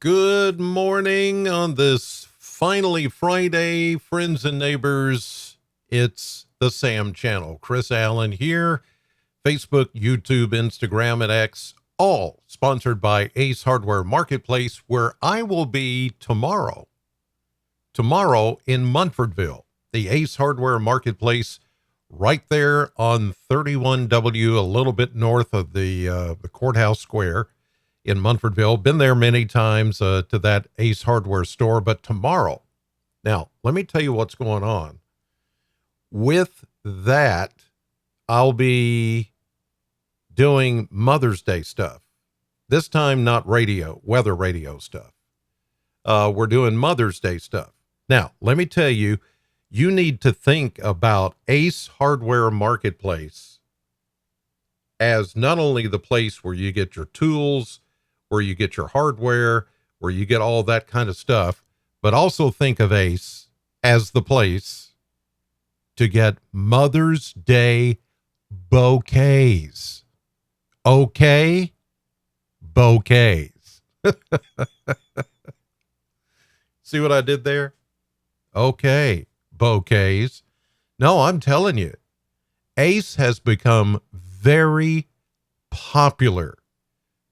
Good morning on this finally Friday, friends and neighbors. It's the Sam channel. Chris Allen here. Facebook, YouTube, Instagram, and X, all sponsored by Ace Hardware Marketplace, where I will be tomorrow. Tomorrow in Munfordville, the Ace Hardware Marketplace, right there on 31W, a little bit north of the courthouse square in Munfordville. Been there many times to that Ace Hardware store, but tomorrow. Now, let me tell you what's going on. With that, I'll be doing Mother's Day stuff. This time, not radio, weather radio stuff. We're doing Mother's Day stuff. Now, let me tell you, you need to think about Ace Hardware Marketplace as not only the place where you get your tools, where you get your hardware, where you get all that kind of stuff, but also think of Ace as the place to get Mother's Day bouquets. Okay? Bouquets. See what I did there? Okay, bouquets. No, I'm telling you, Ace has become very popular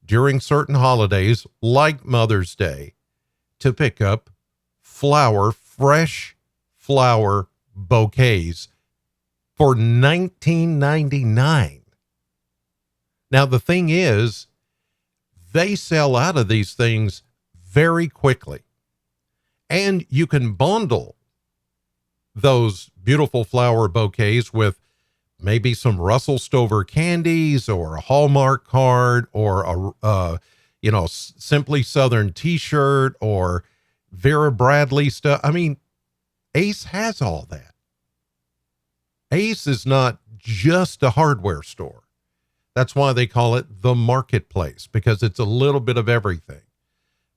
during certain holidays like Mother's Day to pick up fresh flower bouquets for $19.99. Now, the thing is, they sell out of these things very quickly, and you can bundle those beautiful flower bouquets with maybe some Russell Stover candies or a Hallmark card or a Simply Southern t-shirt or Vera Bradley stuff. I mean, Ace has all that. Ace is not just a hardware store. That's why they call it the marketplace, because it's a little bit of everything.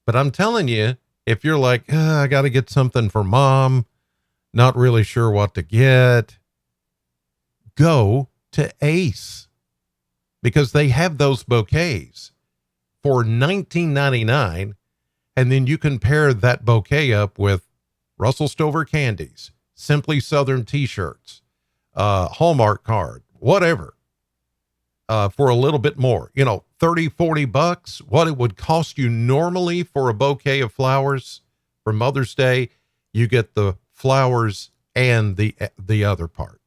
But I'm telling you, if you're like, I got to get something for mom, not really sure what to get, go to Ace, because they have those bouquets for $19.99, and then you can pair that bouquet up with Russell Stover candies, Simply Southern t-shirts, Hallmark card, whatever, for a little bit more, $30-$40, what it would cost you normally for a bouquet of flowers for Mother's Day. You get the flowers and the other part.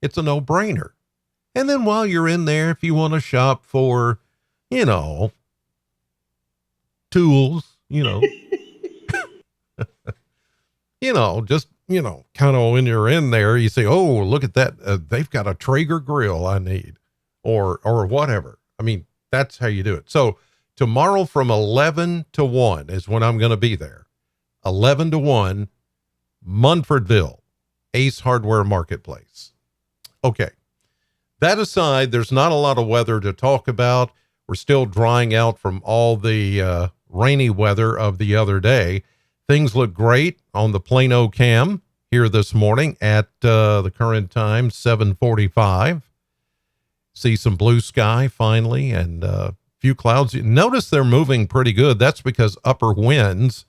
It's a no-brainer. And then while you're in there, if you want to shop for, tools, just, kind of when you're in there, you say, oh, look at that. They've got a Traeger grill I need or whatever. I mean, that's how you do it. So tomorrow from 11 to 1 is when I'm going to be there. 11 to 1, Munfordville, Ace Hardware Marketplace. Okay. That aside, there's not a lot of weather to talk about. We're still drying out from all the rainy weather of the other day. Things look great on the Plano cam here this morning at the current time, 7:45. See some blue sky finally and a few clouds. Notice they're moving pretty good. That's because upper winds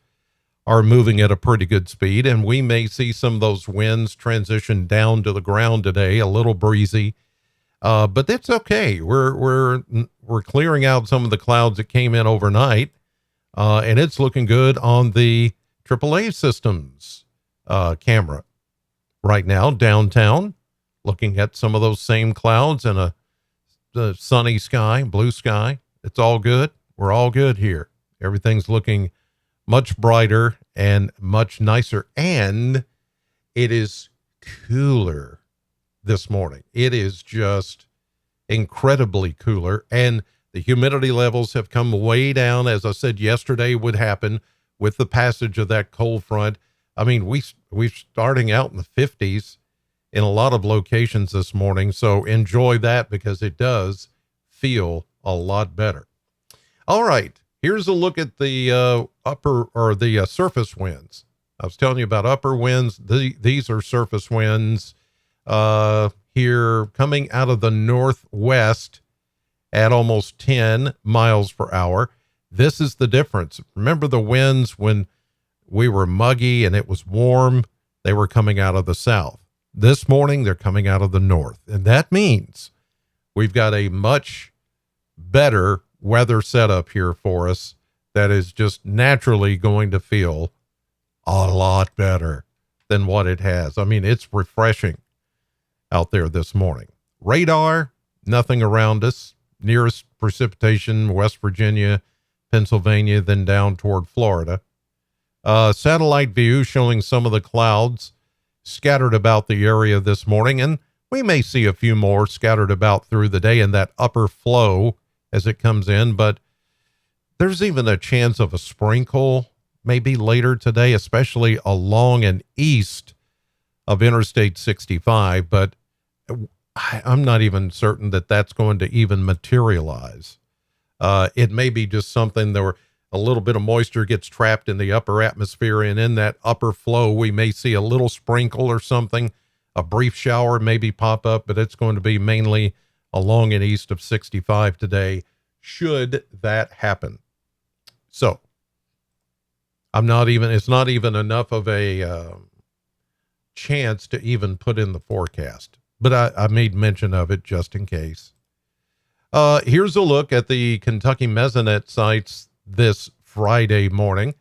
are moving at a pretty good speed, and we may see some of those winds transition down to the ground today, a little breezy. But it's okay. We're clearing out some of the clouds that came in overnight, and it's looking good on the AAA systems camera right now downtown, looking at some of those same clouds and the sunny sky, blue sky. It's all good. We're all good here. Everything's looking much brighter and much nicer, and it is cooler this morning. It is just incredibly cooler, and the humidity levels have come way down, as I said yesterday would happen with the passage of that cold front. I mean, we're starting out in the 50s in a lot of locations this morning, so enjoy that because it does feel a lot better. All right, here's a look at the surface winds. I was telling you about upper winds. These are surface winds here coming out of the northwest at almost 10 miles per hour. This is the difference. Remember the winds when we were muggy and it was warm? They were coming out of the south. This morning, they're coming out of the north. And that means we've got a much better weather setup here for us that is just naturally going to feel a lot better than what it has. I mean, it's refreshing out there this morning. Radar, nothing around us. Nearest precipitation, West Virginia, Pennsylvania, then down toward Florida. Satellite view showing some of the clouds scattered about the area this morning, and we may see a few more scattered about through the day in that upper flow as it comes in, but there's even a chance of a sprinkle maybe later today, especially along and east of Interstate 65, but I'm not even certain that that's going to even materialize. It may be just something where a little bit of moisture gets trapped in the upper atmosphere, and in that upper flow, we may see a little sprinkle or something, a brief shower maybe pop up, but it's going to be mainly along and east of 65 today, should that happen. So it's not even enough of a chance to even put in the forecast, but I made mention of it just in case. Here's a look at the Kentucky Mesonet sites this Friday morning.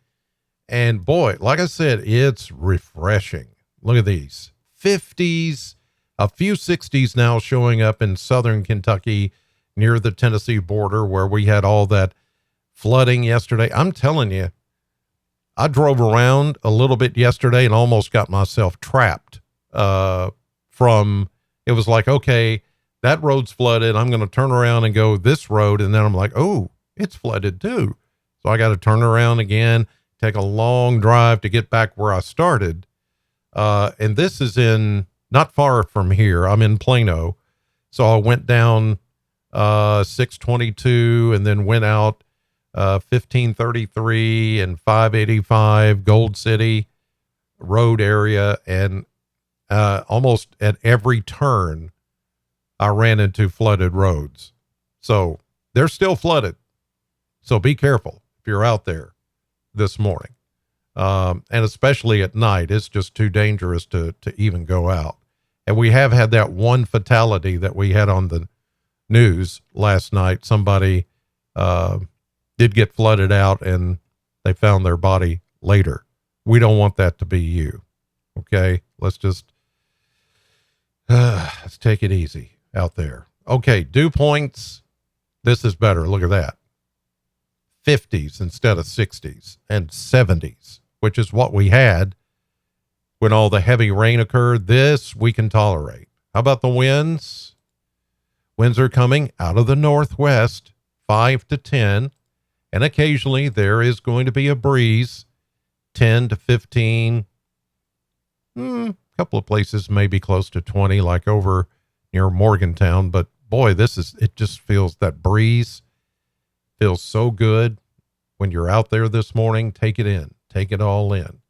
And boy, like I said, it's refreshing. Look at these 50s, a few 60s now showing up in southern Kentucky near the Tennessee border where we had all that flooding yesterday. I'm telling you, I drove around a little bit yesterday and almost got myself trapped it was like, okay, that road's flooded. I'm going to turn around and go this road. And then I'm like, oh, it's flooded too. So I got to turn around again, take a long drive to get back where I started. And this is not far from here. I'm in Plano. So I went down 622 and then went out 1533 and 585 Gold City Road area. And almost at every turn, I ran into flooded roads. So they're still flooded. So be careful if you're out there this morning. And especially at night, it's just too dangerous to even go out. And we have had that one fatality that we had on the news last night. Somebody did get flooded out and they found their body later. We don't want that to be you. Okay. Let's take it easy out there. Okay. Dew points. This is better. Look at that. 50s instead of 60s and 70s, which is what we had when all the heavy rain occurred. This we can tolerate. How about the winds? Winds are coming out of the northwest, 5 to 10, and occasionally there is going to be a breeze, 10 to 15. A couple of places maybe close to 20, like over near Morgantown. But boy, it just feels, that breeze feels so good when you're out there this morning. Take it in, take it all in.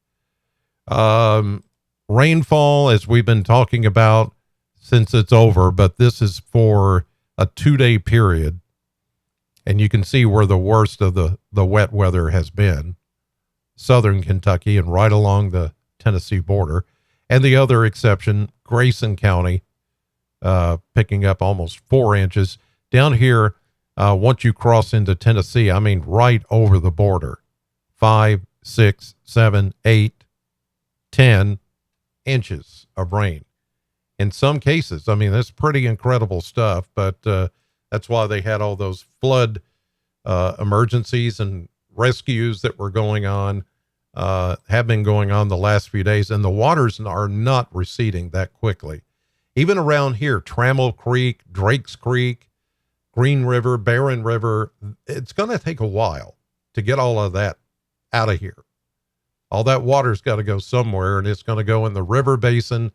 Rainfall, as we've been talking about since it's over, but this is for a 2-day period. And you can see where the worst of the wet weather has been. Southern Kentucky and right along the Tennessee border. And the other exception, Grayson County, picking up almost 4 inches. Down here, once you cross into Tennessee, I mean, right over the border, 5, 6, 7, 8, 10 inches of rain. In some cases, I mean, that's pretty incredible stuff, but that's why they had all those flood emergencies and rescues that were going on, have been going on the last few days, and the waters are not receding that quickly. Even around here, Trammell Creek, Drakes Creek, Green River, Barren River, it's going to take a while to get all of that out of here. All that water's got to go somewhere, and it's going to go in the river basin,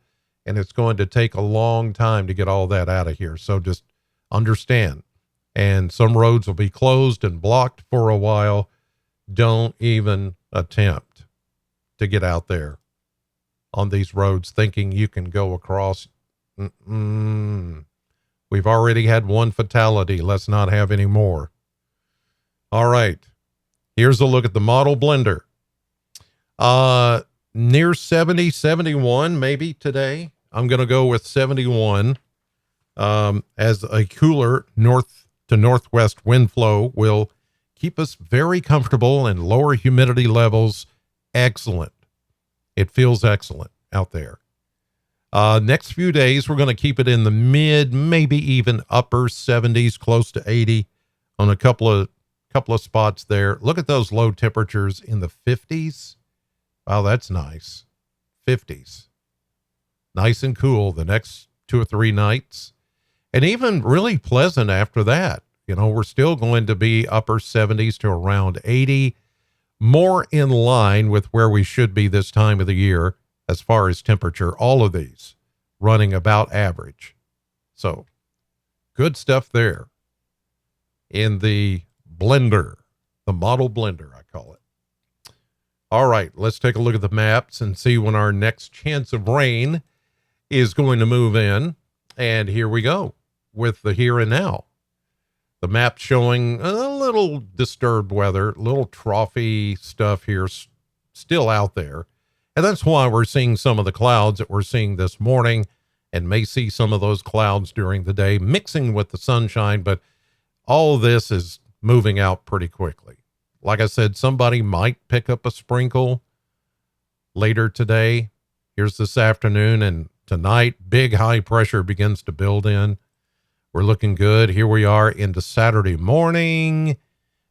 and it's going to take a long time to get all that out of here. So just understand. And some roads will be closed and blocked for a while. Don't even attempt to get out there on these roads thinking you can go across. We've already had one fatality. Let's not have any more. All right. Here's a look at the model blender. Near 70, 71 maybe today. I'm going to go with 71 as a cooler north to northwest wind flow will keep us very comfortable and lower humidity levels. Excellent. It feels excellent out there. Next few days, we're going to keep it in the mid, maybe even upper 70s, close to 80 on a couple of spots there. Look at those low temperatures in the 50s. Wow, that's nice. 50s. Nice and cool the next 2 or 3 nights. And even really pleasant after that. You know, we're still going to be upper 70s to around 80. More in line with where we should be this time of the year as far as temperature. All of these running about average. So, good stuff there in the blender, the model blender, I call it. All right, let's take a look at the maps and see when our next chance of rain is going to move in. And here we go with the here and now. The map showing a little disturbed weather, little trophy stuff here still out there. And that's why we're seeing some of the clouds that we're seeing this morning, and may see some of those clouds during the day mixing with the sunshine. But all of this is moving out pretty quickly. Like I said, somebody might pick up a sprinkle later today. Here's this afternoon, and tonight, big high pressure begins to build in. We're looking good. Here we are into Saturday morning,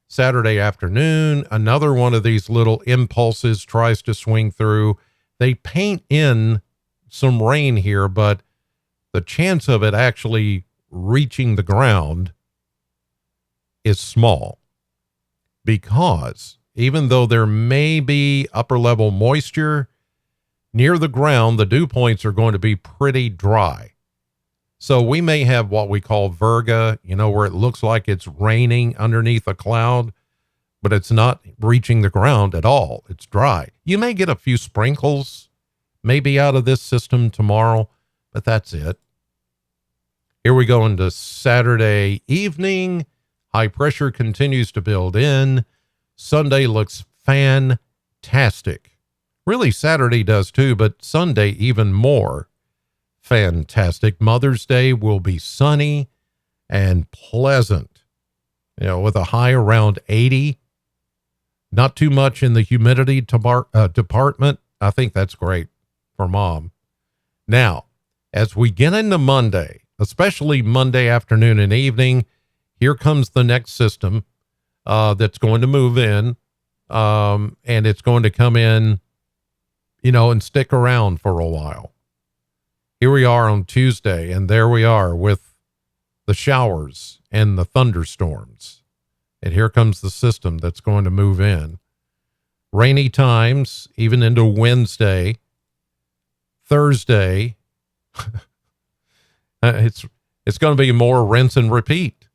Saturday afternoon. Another one of these little impulses tries to swing through. They paint in some rain here, but the chance of it actually reaching the ground is small, because even though there may be upper level moisture near the ground, the dew points are going to be pretty dry. So we may have what we call virga, you know, where it looks like it's raining underneath a cloud, but it's not reaching the ground at all. It's dry. You may get a few sprinkles maybe out of this system tomorrow, but that's it. Here we go into Saturday evening. High pressure continues to build in. Sunday looks fantastic. Really, Saturday does too, but Sunday even more fantastic. Mother's Day will be sunny and pleasant, you know, with a high around 80. Not too much in the humidity department. I think that's great for mom. Now, as we get into Monday, especially Monday afternoon and evening, here comes the next system that's going to move in, and it's going to come in, you know, and stick around for a while. Here we are on Tuesday, and there we are with the showers and the thunderstorms. And here comes the system that's going to move in. Rainy times, even into Wednesday, Thursday. It's going to be more rinse and repeat.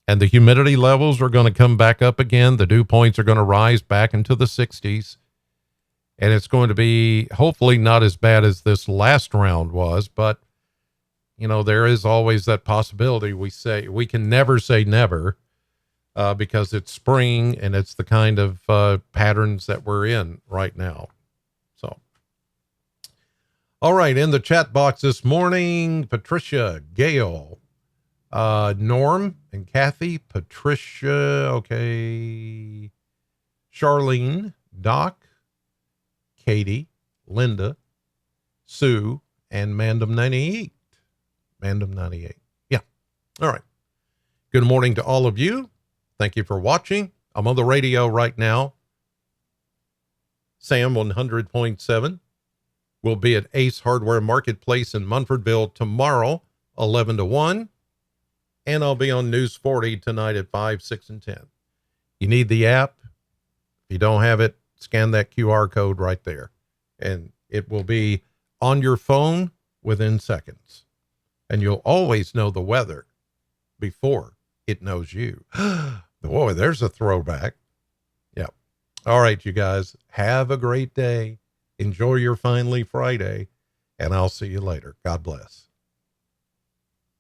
And the humidity levels are going to come back up again. The dew points are going to rise back into the 60s. And it's going to be hopefully not as bad as this last round was, but you know, there is always that possibility. We can never say never, because it's spring and it's the kind of patterns that we're in right now. So, all right, in the chat box this morning, Patricia, Gail, Norm and Kathy, Patricia, okay, Charlene, Doc, Katie, Linda, Sue, and Mandem 98. Mandem 98. Yeah. All right. Good morning to all of you. Thank you for watching. I'm on the radio right now. Sam 100.7. We'll be at Ace Hardware Marketplace in Munfordville tomorrow, 11 to 1. And I'll be on News 40 tonight at 5, 6, and 10. You need the app. If you don't have it, scan that QR code right there, and it will be on your phone within seconds. And you'll always know the weather before it knows you. Boy, there's a throwback. Yeah. All right, you guys, have a great day. Enjoy your finally Friday, and I'll see you later. God bless.